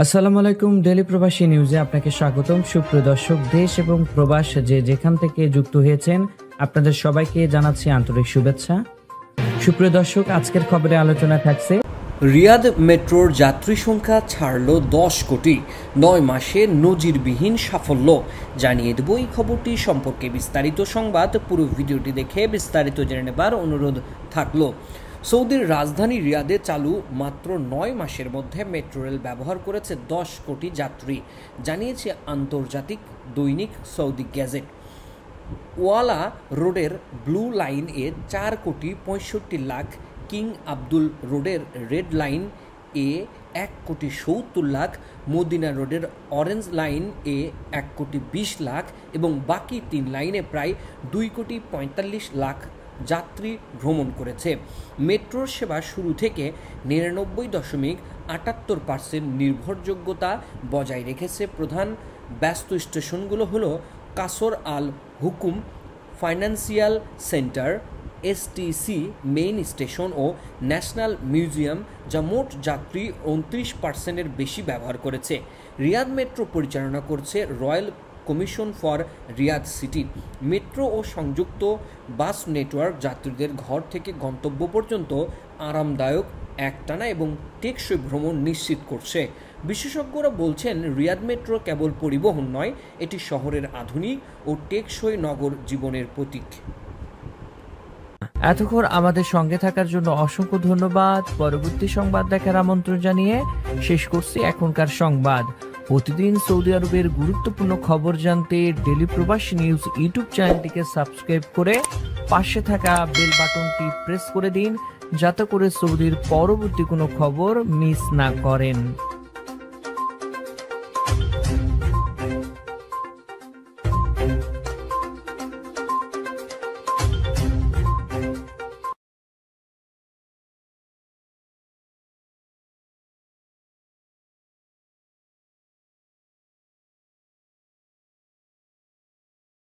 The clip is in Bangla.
আসসালামু আলাইকুম, ডেলি প্রবাসী নিউজে আপনাকে স্বাগতম। সুপ্রিয় দর্শক, দেশ এবং প্রবাস যেখান থেকে যুক্ত হয়েছেন আপনাদের সবাইকে জানাচ্ছি আন্তরিক শুভেচ্ছা। সুপ্রিয় দর্শক, আজকের খবরে আলোচনা থাকছে রিয়াদ মেট্রোর যাত্রী সংখ্যা ছাড়ল 10 কোটি, 9 মাসে নজিরবিহীন সাফল্য। জানিয়ে দেব এই খবরটি সম্পর্কে বিস্তারিত সংবাদ। পুরো ভিডিওটি দেখে বিস্তারিত জেনে নেবার অনুরোধ থাকলো। সৌদির রাজধানী রিয়াদে চালু মাত্র 9 মাসের মধ্যে মেট্রো রেল ব্যবহার করেছে 10 কোটি যাত্রী, জানিয়েছে আন্তর্জাতিক দৈনিক সৌদি গ্যাজেট। ওয়ালা রোডের ব্লু লাইন এ 4 কোটি 65 লাখ, কিং আব্দুল রোডের রেড লাইন এ 1 কোটি 70 লাখ, মদিনা রোডের অরেঞ্জ লাইন এ 1 কোটি 20 লাখ এবং বাকি 3 লাইনে প্রায় 2 কোটি 45 লাখ যাত্রী ভ্রমণ করেছে। মেট্রোর সেবা শুরু থেকে 99.78% নির্ভরযোগ্যতা বজায় রেখেছে। প্রধান ব্যস্ত স্টেশনগুলো হলো Qasr al Hukm, financial centre, STC main station ও ন্যাশনাল মিউজিয়াম, যা মোট যাত্রী 29%-এর বেশি ব্যবহার করেছে। রিয়াদ মেট্রো পরিচালনা করছে Royal Commission for Riyadh city. Metro ও সংযুক্ত বাস নেটওয়ার্ক যাত্রীদের ঘর থেকে গন্তব্য পর্যন্ত আরামদায়ক, একটানা এবং টেকসই ভ্রমণ নিশ্চিত করছে। বিশেষজ্ঞরা বলছেন, রিয়াদ মেট্রো কেবল পরিবহন নয়, এটি শহরের আধুনিক ও টেকসই নগর জীবনের প্রতীক। এতক্ষণ আমাদের সঙ্গে থাকার জন্য অসংখ্য ধন্যবাদ। পরবর্তী সংবাদ দেখার আমন্ত্রণ জানিয়ে শেষ করছি এখনকার সংবাদ। প্রতিদিন সৌদি আরবের গুরুত্বপূর্ণ খবর জানতে ডেলি প্রবাসী নিউজ ইউটিউব চ্যানেলটিকে সাবস্ক্রাইব করে পাশে থাকা বেল বাটনটি প্রেস করে দিন, যাতে করে সৌদির পরবর্তী কোনো খবর মিস না করেন।